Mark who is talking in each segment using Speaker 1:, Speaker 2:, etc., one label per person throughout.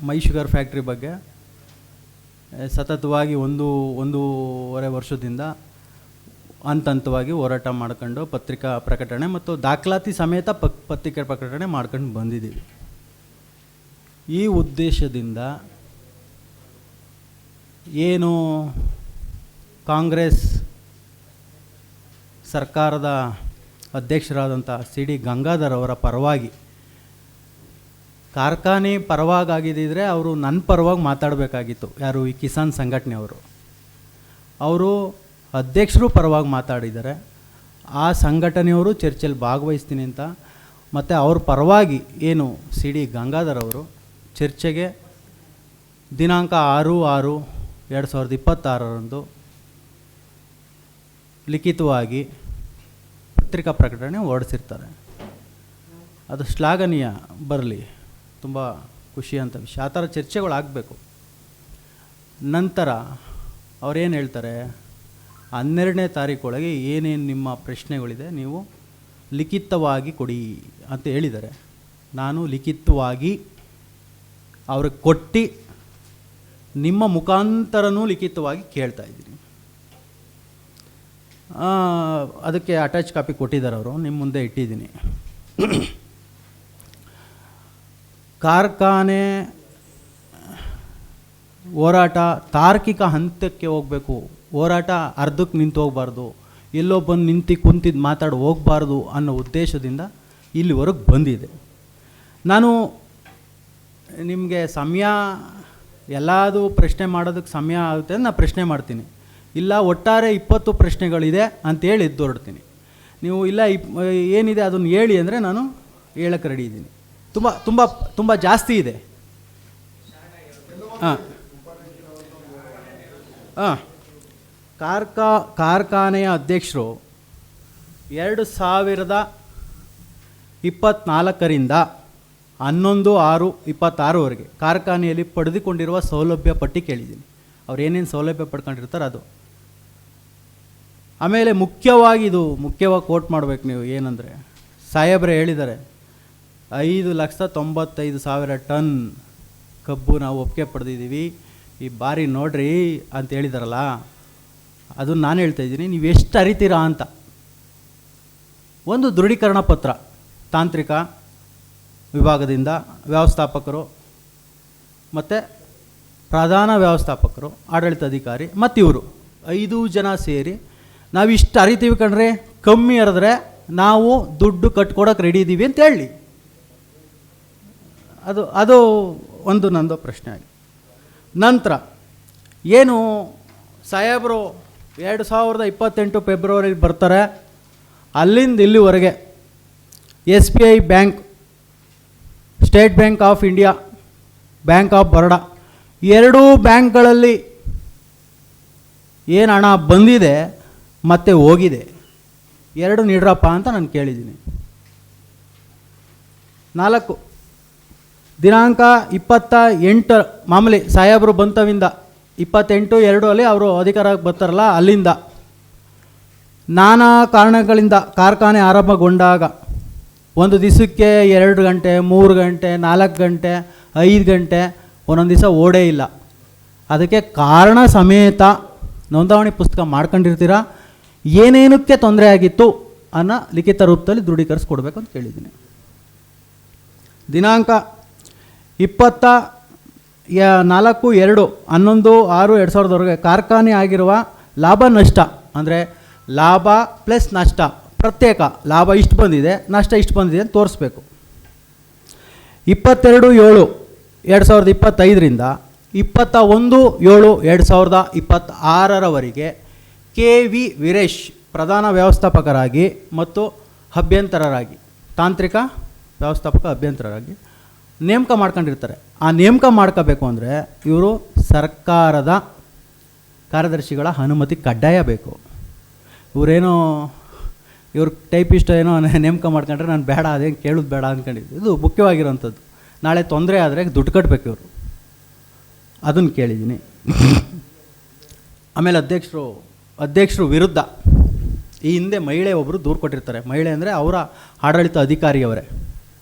Speaker 1: ಮೈ sugar factory ಬಗ್ಗೆ ಸತತವಾಗಿ ಒಂದೂವರೆ ವರ್ಷದಿಂದ ಹಂತವಾಗಿ ಹೋರಾಟ ಮಾಡ್ಕೊಂಡು ಪತ್ರಿಕಾ ಪ್ರಕಟಣೆ ಮತ್ತು ದಾಖಲಾತಿ ಸಮೇತ ಪತ್ರಿಕಾ ಪ್ರಕಟಣೆ ಮಾಡ್ಕೊಂಡು ಬಂದಿದ್ದೀವಿ. ಈ ಉದ್ದೇಶದಿಂದ ಏನು ಕಾಂಗ್ರೆಸ್ ಸರ್ಕಾರದ ಅಧ್ಯಕ್ಷರಾದಂಥ ಸಿ ಡಿ ಗಂಗಾಧರ್ ಅವರ ಪರವಾಗಿ ಕಾರ್ಖಾನೆ ಪರವಾಗಿದ್ದರೆ ಅವರು ನನ್ನ ಪರವಾಗಿ ಮಾತಾಡಬೇಕಾಗಿತ್ತು. ಯಾರು? ಈ ಕಿಸಾನ್ ಸಂಘಟನೆಯವರು. ಅವರು ಅಧ್ಯಕ್ಷರು ಪರವಾಗಿ ಮಾತಾಡಿದ್ದಾರೆ. ಆ ಸಂಘಟನೆಯವರು ಚರ್ಚೆಯಲ್ಲಿ ಭಾಗವಹಿಸ್ತೀನಿ ಅಂತ, ಮತ್ತು ಅವ್ರ ಪರವಾಗಿ ಏನು ಸಿ ಡಿ ಗಂಗಾಧರ್ ಅವರು ಚರ್ಚೆಗೆ ದಿನಾಂಕ 6/6/2026 ಲಿಖಿತವಾಗಿ ಪತ್ರಿಕಾ ಪ್ರಕಟಣೆ ಹೊರಡಿಸಿರ್ತಾರೆ. ಅದು ಶ್ಲಾಘನೀಯ, ಬರಲಿ, ತುಂಬ ಖುಷಿಯಂಥ ವಿಷಯ. ಆ ಥರ ಚರ್ಚೆಗಳಾಗಬೇಕು. ನಂತರ ಅವರೇನು ಹೇಳ್ತಾರೆ, 12ನೇ ತಾರೀಕೊಳಗೆ ಏನೇನು ನಿಮ್ಮ ಪ್ರಶ್ನೆಗಳಿದೆ ನೀವು ಲಿಖಿತವಾಗಿ ಕೊಡಿ ಅಂತ ಹೇಳಿದ್ದಾರೆ. ನಾನು ಲಿಖಿತವಾಗಿ ಅವ್ರಿಗೆ ಕೊಟ್ಟು ನಿಮ್ಮ ಮುಖಾಂತರನೂ ಲಿಖಿತವಾಗಿ ಕೇಳ್ತಾ ಇದ್ದೀನಿ. ಅದಕ್ಕೆ ಅಟ್ಯಾಚ್ ಕಾಪಿ ಕೊಟ್ಟಿದ್ದಾರೆ ಅವರು, ನಿಮ್ಮ ಮುಂದೆ ಇಟ್ಟಿದ್ದೀನಿ. ಕಾರ್ಖಾನೆ ಹೋರಾಟ ತಾರ್ಕಿಕ ಹಂತಕ್ಕೆ ಹೋಗಬೇಕು. ಹೋರಾಟ ಅರ್ಧಕ್ಕೆ ನಿಂತು ಹೋಗಬಾರ್ದು, ಎಲ್ಲೋ ಬಂದು ಕುಂತಿದ್ದು ಮಾತಾಡಿ ಹೋಗಬಾರ್ದು ಅನ್ನೋ ಉದ್ದೇಶದಿಂದ ಇಲ್ಲಿವರೆಗೆ ಬಂದಿದೆ. ನಾನು ನಿಮಗೆ ಸಮಯ ಎಲ್ಲದೂ ಪ್ರಶ್ನೆ ಮಾಡೋದಕ್ಕೆ ಸಮಯ ಆಗುತ್ತೆ ಅಂತ ನಾನು ಪ್ರಶ್ನೆ ಮಾಡ್ತೀನಿ. ಇಲ್ಲ ಒಟ್ಟಾರೆ 20 ಪ್ರಶ್ನೆಗಳಿದೆ ಅಂತೇಳಿ ಹೊರಡ್ತೀನಿ. ನೀವು ಇಲ್ಲ ಏನಿದೆ ಅದನ್ನು ಹೇಳಿ ಅಂದರೆ ನಾನು ಹೇಳಕ್ಕೆ ರೆಡಿ ಇದ್ದೀನಿ. ತುಂಬ ತುಂಬ ತುಂಬ ಜಾಸ್ತಿ ಇದೆ. ಹಾಂ ಹಾಂ ಕಾರ್ಖಾನೆಯ ಅಧ್ಯಕ್ಷರು 2024ರಿಂದ 11/6/26ವರೆಗೆ ಕಾರ್ಖಾನೆಯಲ್ಲಿ ಪಡೆದುಕೊಂಡಿರುವ ಸೌಲಭ್ಯ ಪಟ್ಟಿ ಕೇಳಿದ್ದೀನಿ. ಅವ್ರು ಏನೇನು ಸೌಲಭ್ಯ ಪಡ್ಕೊಂಡಿರ್ತಾರೆ ಅದು. ಆಮೇಲೆ ಮುಖ್ಯವಾಗಿ ಕೋಟ್ ಮಾಡಬೇಕು ನೀವು. ಏನಂದರೆ ಸಾಹೇಬ್ರೆ ಹೇಳಿದ್ದಾರೆ 5,95,000 ಟನ್ ಕಬ್ಬು ನಾವು ಒಪ್ಪಿಗೆ ಪಡೆದಿದ್ದೀವಿ, ಈ ಬಾರಿ ನೋಡ್ರಿ ಅಂತ ಹೇಳಿದಾರಲ್ಲ, ಅದನ್ನು ನಾನು ಹೇಳ್ತಾಯಿದ್ದೀನಿ. ನೀವು ಎಷ್ಟು ಅರಿತೀರಾ ಅಂತ ಒಂದು ದೃಢೀಕರಣ ಪತ್ರ ತಾಂತ್ರಿಕ ವಿಭಾಗದಿಂದ ವ್ಯವಸ್ಥಾಪಕರು ಮತ್ತು ಪ್ರಧಾನ ವ್ಯವಸ್ಥಾಪಕರು, ಆಡಳಿತಾಧಿಕಾರಿ ಮತ್ತು ಇವರು 5 ಜನ ಸೇರಿ ನಾವು ಇಷ್ಟು ಅರಿತೀವಿ ಕಣ್ರೆ, ಕಮ್ಮಿ ಅರಿದ್ರೆ ನಾವು ದುಡ್ಡು ಕಟ್ಕೊಡೋಕೆ ರೆಡಿ ಇದ್ದೀವಿ ಅಂತ ಹೇಳಿ. ಅದು ಒಂದು ನಂದು ಪ್ರಶ್ನೆ ಆಗಿ. ನಂತರ ಏನು ಸಾಹೇಬರು 2028 ಫೆಬ್ರವರಿಲಿ ಬರ್ತಾರೆ, ಅಲ್ಲಿಂದ ಇಲ್ಲಿವರೆಗೆ SBI bank, state bank of India, bank of Baroda, ಎರಡೂ ಬ್ಯಾಂಕ್ಗಳಲ್ಲಿ ಏನು ಹಣ ಬಂದಿದೆ ಮತ್ತು ಹೋಗಿದೆ, ಎರಡು ನೀಡ್ರಪ್ಪ ಅಂತ ನಾನು ಕೇಳಿದ್ದೀನಿ. 4 ದಿನಾಂಕ 28 ಮಾಮೂಲಿ ಸಾಹೇಬರು ಬಂತವಿಂದ 28/2 ಅಲ್ಲಿ ಅವರು ಅಧಿಕಾರಕ್ಕೆ ಬರ್ತಾರಲ್ಲ, ಅಲ್ಲಿಂದ ನಾನಾ ಕಾರಣಗಳಿಂದ ಕಾರ್ಖಾನೆ ಆರಂಭಗೊಂಡಾಗ ಒಂದು ದಿವಸಕ್ಕೆ 2 ಗಂಟೆ 3 ಗಂಟೆ 4 ಗಂಟೆ 5 ಗಂಟೆ ಒಂದೊಂದು ದಿವಸ ಓಡೇ ಇಲ್ಲ. ಅದಕ್ಕೆ ಕಾರಣ ಸಮೇತ ನೋಂದಣಿ ಪುಸ್ತಕ ಮಾಡ್ಕೊಂಡಿರ್ತೀರ, ಏನೇನಕ್ಕೆ ತೊಂದರೆ ಆಗಿತ್ತು ಅನ್ನೋ ಲಿಖಿತ ರೂಪದಲ್ಲಿ ದೃಢೀಕರಿಸ್ಕೊಡ್ಬೇಕು ಅಂತ ಕೇಳಿದ್ದೀನಿ. ದಿನಾಂಕ 24/2/11/6/2000 ಕಾರ್ಖಾನೆ ಆಗಿರುವ ಲಾಭ ನಷ್ಟ, ಅಂದರೆ ಲಾಭ ಪ್ಲಸ್ ನಷ್ಟ ಪ್ರತ್ಯೇಕ, ಲಾಭ ಇಷ್ಟು ಬಂದಿದೆ, ನಷ್ಟ ಇಷ್ಟು ಬಂದಿದೆ ಅಂತ ತೋರಿಸ್ಬೇಕು. 22/7/2025ರಿಂದ 21/7/2026 KV ವೀರೇಶ್ ಪ್ರಧಾನ ವ್ಯವಸ್ಥಾಪಕರಾಗಿ ಮತ್ತು ಅಭ್ಯಂತರರಾಗಿ, ತಾಂತ್ರಿಕ ವ್ಯವಸ್ಥಾಪಕ ಅಭ್ಯಂತರರಾಗಿ ನೇಮಕ ಮಾಡ್ಕೊಂಡಿರ್ತಾರೆ. ಆ ನೇಮಕ ಮಾಡ್ಕೋಬೇಕು ಅಂದರೆ ಇವರು ಸರ್ಕಾರದ ಕಾರ್ಯದರ್ಶಿಗಳ ಅನುಮತಿ ಕಡ್ಡಾಯ ಬೇಕು. ಇವ್ರು ಟೈಪಿಸ್ಟ್ ಏನೋ ನೇಮಕ ಮಾಡ್ಕೊಂಡ್ರೆ ನಾನು ಬೇಡ, ಅದೇನು ಕೇಳೋದು ಬೇಡ ಅಂದ್ಕೊಂಡಿದ್ದು. ಇದು ಮುಖ್ಯವಾಗಿರೋಂಥದ್ದು. ನಾಳೆ ತೊಂದರೆ ಆದರೆ ದುಡ್ಡು ಕಟ್ಟಬೇಕು ಇವರು, ಅದನ್ನು ಕೇಳಿದ್ದೀನಿ. ಆಮೇಲೆ ಅಧ್ಯಕ್ಷರು ವಿರುದ್ಧ ಈ ಹಿಂದೆ ಮಹಿಳೆ ಒಬ್ಬರು ದೂರು ಕೊಟ್ಟಿರ್ತಾರೆ. ಮಹಿಳೆ ಅಂದರೆ ಅವರ ಆಡಳಿತ ಅಧಿಕಾರಿಯವರೇ.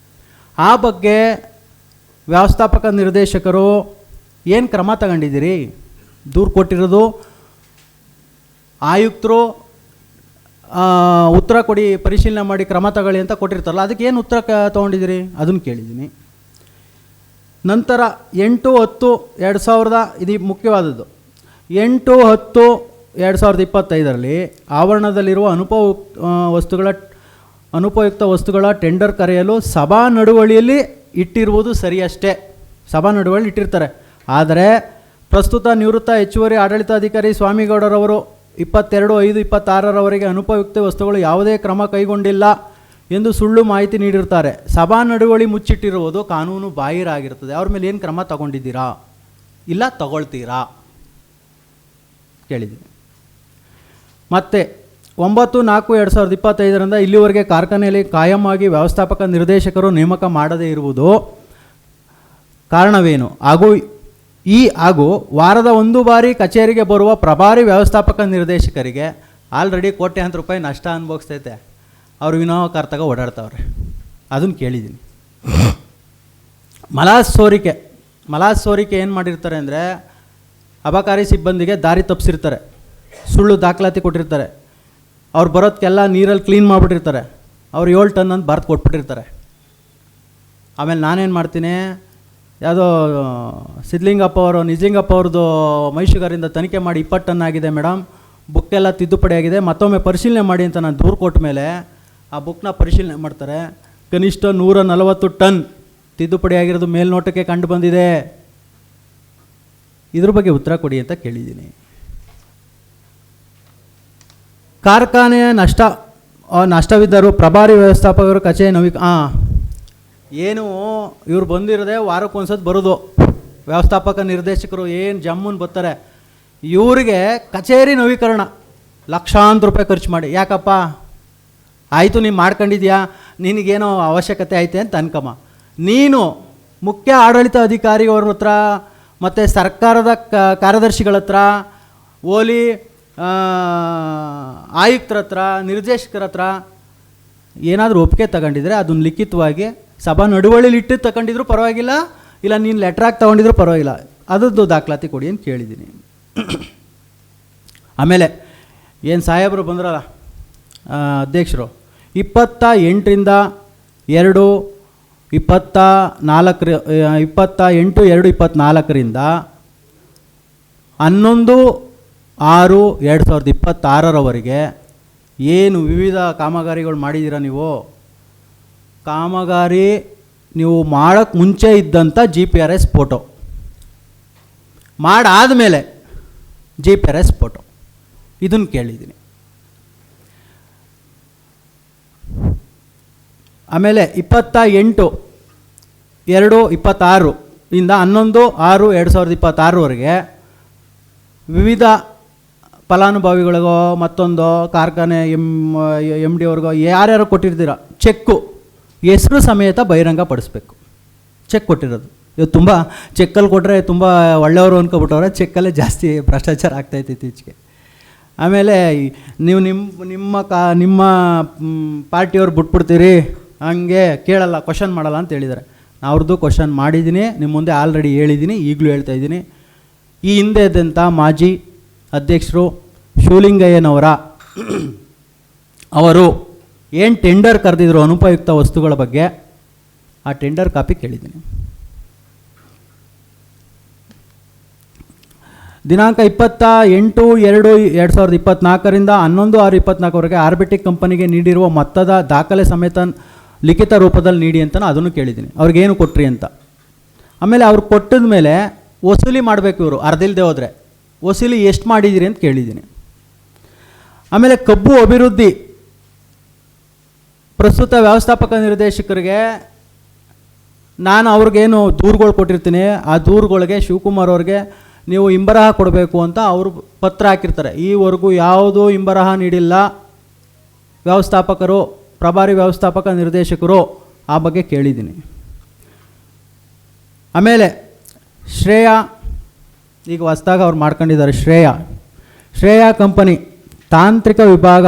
Speaker 1: ಆ ಬಗ್ಗೆ ವ್ಯವಸ್ಥಾಪಕ ನಿರ್ದೇಶಕರು ಏನು ಕ್ರಮ ತಗೊಂಡಿದ್ದೀರಿ? ದೂರು ಕೊಟ್ಟಿರೋದು ಆಯುಕ್ತರು ಉತ್ತರ ಕೊಡಿ, ಪರಿಶೀಲನೆ ಮಾಡಿ ಕ್ರಮ ತಗೊಳ್ಳಿ ಅಂತ ಕೊಟ್ಟಿರ್ತಾರಲ್ಲ, ಅದಕ್ಕೆ ಏನು ಉತ್ತರ ತೊಗೊಂಡಿದ್ದೀರಿ ಅದನ್ನು ಕೇಳಿದ್ದೀನಿ. ನಂತರ 8-10-2000 ಇದು ಮುಖ್ಯವಾದದ್ದು. 8-10-2025 ಆವರಣದಲ್ಲಿರುವ ಅನುಪಯುಕ್ತ ವಸ್ತುಗಳ ಟೆಂಡರ್ ಕರೆಯಲು ಸಭಾ ನಡುವಳಿಯಲ್ಲಿ ಇಟ್ಟಿರುವುದು ಸರಿಯಷ್ಟೇ. ಸಭಾ ನಡುವಳಿ ಇಟ್ಟಿರ್ತಾರೆ. ಆದರೆ ಪ್ರಸ್ತುತ ನಿವೃತ್ತ ಹೆಚ್ಚುವರಿ ಆಡಳಿತಾಧಿಕಾರಿ ಸ್ವಾಮಿಗೌಡರವರು 22/5/26 ಅನುಪಯುಕ್ತ ವಸ್ತುಗಳು ಯಾವುದೇ ಕ್ರಮ ಕೈಗೊಂಡಿಲ್ಲ ಎಂದು ಸುಳ್ಳು ಮಾಹಿತಿ ನೀಡಿರ್ತಾರೆ. ಸಭಾ ನಡುವಳಿ ಮುಚ್ಚಿಟ್ಟಿರುವುದು ಕಾನೂನು ಬಾಹಿರಾಗಿರ್ತದೆ. ಅವ್ರ ಮೇಲೆ ಏನು ಕ್ರಮ ತಗೊಂಡಿದ್ದೀರಾ, ಇಲ್ಲ ತಗೊಳ್ತೀರಾ ಕೇಳಿದ್ದೀನಿ. ಮತ್ತು 9-4-2025 ಇಲ್ಲಿವರೆಗೆ ಕಾರ್ಖಾನೆಯಲ್ಲಿ ಕಾಯಂ ಆಗಿ ವ್ಯವಸ್ಥಾಪಕ ನಿರ್ದೇಶಕರು ನೇಮಕ ಮಾಡದೇ ಇರುವುದು ಕಾರಣವೇನು? ಹಾಗೂ ವಾರದ 1 ಬಾರಿ ಕಚೇರಿಗೆ ಬರುವ ಪ್ರಭಾರಿ ವ್ಯವಸ್ಥಾಪಕ ನಿರ್ದೇಶಕರಿಗೆ ಆಲ್ರೆಡಿ ಕೋಟ್ಯಾಂತರ ರೂಪಾಯಿ ನಷ್ಟ ಅನುಭವಿಸ್ತೈತೆ. ಅವರು ವಿನೋಹ ಕಾರ್ತಾಗ ಓಡಾಡ್ತಾವ್ರೆ. ಅದನ್ನು ಕೇಳಿದ್ದೀನಿ. ಮಲಾಸ್ ಸೋರಿಕೆ ಏನು ಮಾಡಿರ್ತಾರೆ ಅಂದರೆ, ಅಬಕಾರಿ ಸಿಬ್ಬಂದಿಗೆ ದಾರಿ ತಪ್ಪಿಸಿರ್ತಾರೆ, ಸುಳ್ಳು ದಾಖಲಾತಿ ಕೊಟ್ಟಿರ್ತಾರೆ. ಅವ್ರು ಬರೋದಕ್ಕೆಲ್ಲ ನೀರಲ್ಲಿ ಕ್ಲೀನ್ ಮಾಡಿಬಿಟ್ಟಿರ್ತಾರೆ. ಅವ್ರು 7 ಟನ್ ಅಂತ ಬರ್ದು ಕೊಟ್ಬಿಟ್ಟಿರ್ತಾರೆ. ಆಮೇಲೆ ನಾನೇನು ಮಾಡ್ತೀನಿ, ಯಾವುದೋ ನಿಜಲಿಂಗಪ್ಪ ಅವ್ರದ್ದು ಮೈಶುಗರಿಂದ ತನಿಖೆ ಮಾಡಿ 20 ಟನ್ ಆಗಿದೆ ಮೇಡಮ್, ಬುಕ್ಕೆಲ್ಲ ತಿದ್ದುಪಡಿ ಆಗಿದೆ, ಮತ್ತೊಮ್ಮೆ ಪರಿಶೀಲನೆ ಮಾಡಿ ಅಂತ ನಾನು ದೂರು ಕೊಟ್ಟ ಮೇಲೆ ಆ ಬುಕ್ನ ಪರಿಶೀಲನೆ ಮಾಡ್ತಾರೆ. ಕನಿಷ್ಠ 140 ಟನ್ ತಿದ್ದುಪಡಿ ಆಗಿರೋದು ಮೇಲ್ನೋಟಕ್ಕೆ ಕಂಡು ಬಂದಿದೆ. ಇದ್ರ ಬಗ್ಗೆ ಉತ್ತರ ಕೊಡಿ ಅಂತ ಕೇಳಿದ್ದೀನಿ. ಕಾರ್ಖಾನೆಯ ನಷ್ಟವಿದ್ದರೂ ಪ್ರಭಾರಿ ವ್ಯವಸ್ಥಾಪಕರು ಕಚೇರಿ ಏನು ಇವ್ರು ಬಂದಿರೋದೆ ವಾರಕ್ಕೊಂದ್ಸತಿ ಬರೋದು. ವ್ಯವಸ್ಥಾಪಕ ನಿರ್ದೇಶಕರು ಏನು ಜಮ್ಮುನ್ ಬರ್ತಾರೆ, ಇವರಿಗೆ ಕಚೇರಿ ನವೀಕರಣ ಲಕ್ಷಾಂತರ ರೂಪಾಯಿ ಖರ್ಚು ಮಾಡಿ. ಯಾಕಪ್ಪ ಆಯಿತು, ನೀನು ಮಾಡ್ಕೊಂಡಿದ್ಯಾ, ನಿನಗೇನೋ ಅವಶ್ಯಕತೆ ಐತೆ ಅಂತ ಅನ್ಕಮ್ಮ. ನೀನು ಮುಖ್ಯ ಆಡಳಿತ ಅಧಿಕಾರಿಯವ್ರ ಹತ್ರ ಮತ್ತು ಸರ್ಕಾರದ ಕಾರ್ಯದರ್ಶಿಗಳ ಹತ್ರ, ಓಲಿ ಆಯುಕ್ತರ ಹತ್ರ, ನಿರ್ದೇಶಕರ ಹತ್ರ ಏನಾದರೂ ಒಪ್ಪಿಗೆ ತಗೊಂಡಿದ್ರೆ ಅದನ್ನು ಲಿಖಿತವಾಗಿ ಸಭಾ ನಡುವಳಿಲಿ ಇಟ್ಟು ತಗೊಂಡಿದ್ರು ಪರವಾಗಿಲ್ಲ, ಇಲ್ಲ ನೀನು ಲೆಟ್ರಾಗಿ ತೊಗೊಂಡಿದ್ರು ಪರವಾಗಿಲ್ಲ, ಅದರದ್ದು ದಾಖಲಾತಿ ಕೊಡಿ ಅಂತ ಕೇಳಿದ್ದೀನಿ. ಆಮೇಲೆ ಏನು ಸಾಹೇಬರು ಬಂದ್ರಲ್ಲ ಅಧ್ಯಕ್ಷರು, 28/2/24ರಿಂದ 11/6/2026 ಏನು ವಿವಿಧ ಕಾಮಗಾರಿಗಳು ಮಾಡಿದ್ದೀರಾ ನೀವು? ಕಾಮಗಾರಿ ನೀವು ಮಾಡೋಕ್ಕೆ ಮುಂಚೆ ಇದ್ದಂಥ GPRS ಫೋಟೋ, ಮಾಡಾದಮೇಲೆ GPRS ಫೋಟೋ, ಇದನ್ನು ಕೇಳಿದ್ದೀನಿ. ಆಮೇಲೆ 28/2/26 ಇಂದ 11/6/2026 ವಿವಿಧ ಫಲಾನುಭವಿಗಳಿಗೋ ಮತ್ತೊಂದು ಕಾರ್ಖಾನೆ MD ಅವ್ರಿಗೋ ಯಾರ್ಯಾರು ಕೊಟ್ಟಿರ್ತೀರ ಚೆಕ್ಕು ಹೆಸರು ಸಮೇತ ಬಹಿರಂಗ ಪಡಿಸ್ಬೇಕು. ಚೆಕ್ ಕೊಟ್ಟಿರೋದು ಇವತ್ತು ತುಂಬ ಚೆಕ್ಕಲ್ಲಿ ಕೊಟ್ಟರೆ ತುಂಬ ಒಳ್ಳೆಯವರು ಅಂದ್ಕೊಬಿಟ್ಟವ್ರೆ, ಚೆಕ್ಕಲ್ಲೇ ಜಾಸ್ತಿ ಭ್ರಷ್ಟಾಚಾರ ಆಗ್ತಾಯಿತ್ತು ಇತ್ತೀಚೆಗೆ. ಆಮೇಲೆ ನೀವು ನಿಮ್ಮ ಪಾರ್ಟಿಯವ್ರು ಬಿಟ್ಬಿಡ್ತೀರಿ, ಹಂಗೆ ಕೇಳಲ್ಲ, ಕ್ವಶನ್ ಮಾಡಲ್ಲ ಅಂತ ಹೇಳಿದ್ದಾರೆ. ಅವ್ರದ್ದು ಕ್ವಶನ್ ಮಾಡಿದ್ದೀನಿ, ನಿಮ್ಮ ಮುಂದೆ ಆಲ್ರೆಡಿ ಹೇಳಿದ್ದೀನಿ, ಈಗಲೂ ಹೇಳ್ತಾಯಿದ್ದೀನಿ. ಈ ಹಿಂದೆ ಇದ್ದಂಥ ಮಾಜಿ ಅಧ್ಯಕ್ಷರು ಶಿವಲಿಂಗಯ್ಯನವರ ಅವರು ಏನು ಟೆಂಡರ್ ಕರೆದಿದ್ರು ಅನುಪಯುಕ್ತ ವಸ್ತುಗಳ ಬಗ್ಗೆ, ಆ ಟೆಂಡರ್ ಕಾಪಿ ಕೇಳಿದ್ದೀನಿ. ದಿನಾಂಕ 28/2/2024ರಿಂದ 11/6/24 ಆರ್ಬಿಟಿಕ್ ಕಂಪನಿಗೆ ನೀಡಿರುವ ಮೊತ್ತದ ದಾಖಲೆ ಸಮೇತ ಲಿಖಿತ ರೂಪದಲ್ಲಿ ನೀಡಿ ಅಂತ ಅದನ್ನು ಕೇಳಿದ್ದೀನಿ. ಅವ್ರಿಗೇನು ಕೊಟ್ರಿ ಅಂತ. ಆಮೇಲೆ ಅವ್ರು ಕೊಟ್ಟಿದ ಮೇಲೆ ವಸೂಲಿ ಮಾಡಬೇಕು. ಇವರು ಅರ್ಧಿಲ್ದೆ ಹೋದರೆ ವಸೂಲಿ ಎಷ್ಟು ಮಾಡಿದ್ದೀರಿ ಅಂತ ಕೇಳಿದ್ದೀನಿ. ಆಮೇಲೆ ಕಬ್ಬು ಅಭಿವೃದ್ಧಿ ಪ್ರಸ್ತುತ ವ್ಯವಸ್ಥಾಪಕ ನಿರ್ದೇಶಕರಿಗೆ ನಾನು ಅವ್ರಿಗೇನು ದೂರುಗಳು ಕೊಟ್ಟಿರ್ತೀನಿ, ಆ ದೂರುಗಳಿಗೆ ಶಿವಕುಮಾರ್ ಅವ್ರಿಗೆ ನೀವು ಹಿಂಬರಹ ಕೊಡಬೇಕು ಅಂತ ಅವರು ಪತ್ರ ಹಾಕಿರ್ತಾರೆ. ಈವರೆಗೂ ಯಾವುದೂ ಹಿಂಬರಹ ನೀಡಿಲ್ಲ ವ್ಯವಸ್ಥಾಪಕರು, ಪ್ರಭಾರಿ ವ್ಯವಸ್ಥಾಪಕ ನಿರ್ದೇಶಕರು. ಆ ಬಗ್ಗೆ ಕೇಳಿದ್ದೀನಿ. ಆಮೇಲೆ ಶ್ರೇಯಾ, ಈಗ ಹೊಸ್ದಾಗಿ ಅವ್ರು ಮಾಡ್ಕೊಂಡಿದ್ದಾರೆ, ಶ್ರೇಯಾ ಕಂಪನಿ ತಾಂತ್ರಿಕ ವಿಭಾಗ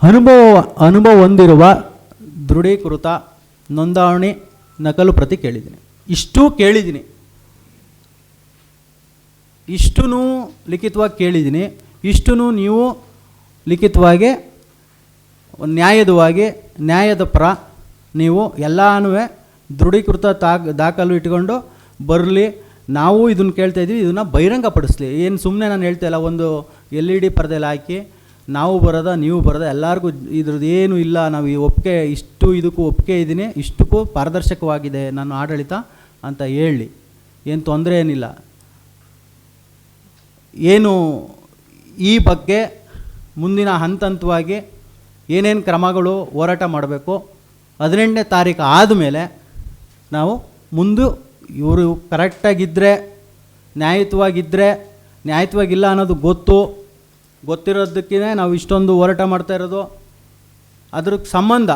Speaker 1: ಅನುಭವ ಹೊಂದಿರುವ ದೃಢೀಕೃತ ನೋಂದಣಿ ನಕಲು ಪ್ರತಿ ಕೇಳಿದ್ದೀನಿ. ಇಷ್ಟೂ ಕೇಳಿದ್ದೀನಿ, ಇಷ್ಟೂ ಲಿಖಿತವಾಗಿ ಕೇಳಿದ್ದೀನಿ, ಇಷ್ಟೂ ನೀವು ಲಿಖಿತವಾಗಿ ನ್ಯಾಯದ ಪರ ನೀವು ಎಲ್ಲನೂ ದೃಢೀಕೃತ ದಾಖಲು ಇಟ್ಕೊಂಡು ಬರಲಿ. ನಾವು ಇದನ್ನು ಕೇಳ್ತಾಯಿದ್ವಿ, ಇದನ್ನು ಬಹಿರಂಗಪಡಿಸ್ಲಿ. ಏನು ಸುಮ್ಮನೆ ನಾನು ಹೇಳ್ತಾ ಇಲ್ಲ, ಒಂದು LED ಪರದೆಯಲ್ಲಿ ಹಾಕಿ ನಾವು ಬರೋದ ನೀವು ಬರೋದ ಎಲ್ಲರಿಗೂ ಇದ್ರದ್ದು ಏನೂ ಇಲ್ಲ, ನಾವು ಈ ಒಪ್ಪಿಗೆ ಇದಕ್ಕೂ ಒಪ್ಪಿಗೆ ಇದ್ದೀನಿ, ಇಷ್ಟಕ್ಕೂ ಪಾರದರ್ಶಕವಾಗಿದೆ ನನ್ನ ಆಡಳಿತ ಅಂತ ಹೇಳಿ, ಏನು ತೊಂದರೆ ಏನಿಲ್ಲ. ಏನು ಈ ಬಗ್ಗೆ ಮುಂದಿನ ಹಂತವಾಗಿ ಏನೇನು ಕ್ರಮಗಳು ಹೋರಾಟ ಮಾಡಬೇಕು 18ನೇ ತಾರೀಕು ಆದಮೇಲೆ ನಾವು ಮುಂದೆ ಇವರು ಕರೆಕ್ಟಾಗಿದ್ದರೆ, ನ್ಯಾಯಯುತವಾಗಿಲ್ಲ ಅನ್ನೋದು ಗೊತ್ತಿರೋದಕ್ಕೇ ನಾವು ಇಷ್ಟೊಂದು ಹೋರಾಟ ಮಾಡ್ತಾ ಇರೋದು. ಅದ್ರ ಸಂಬಂಧ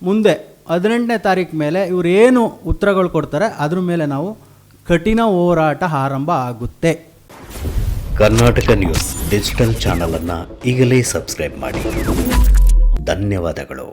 Speaker 1: ಮುಂದೆ 18ನೇ ತಾರೀಕು ಮೇಲೆ ಇವರು ಏನು ಉತ್ತರಗಳು ಕೊಡ್ತಾರೆ ಅದ್ರ ಮೇಲೆ ನಾವು ಕಠಿಣ ಹೋರಾಟ ಆರಂಭ ಆಗುತ್ತೆ.
Speaker 2: ಕರ್ನಾಟಕ ನ್ಯೂಸ್ ಡಿಜಿಟಲ್ ಚಾನಲನ್ನು ಈಗಲೇ ಸಬ್ಸ್ಕ್ರೈಬ್ ಮಾಡಿ. ಧನ್ಯವಾದಗಳು.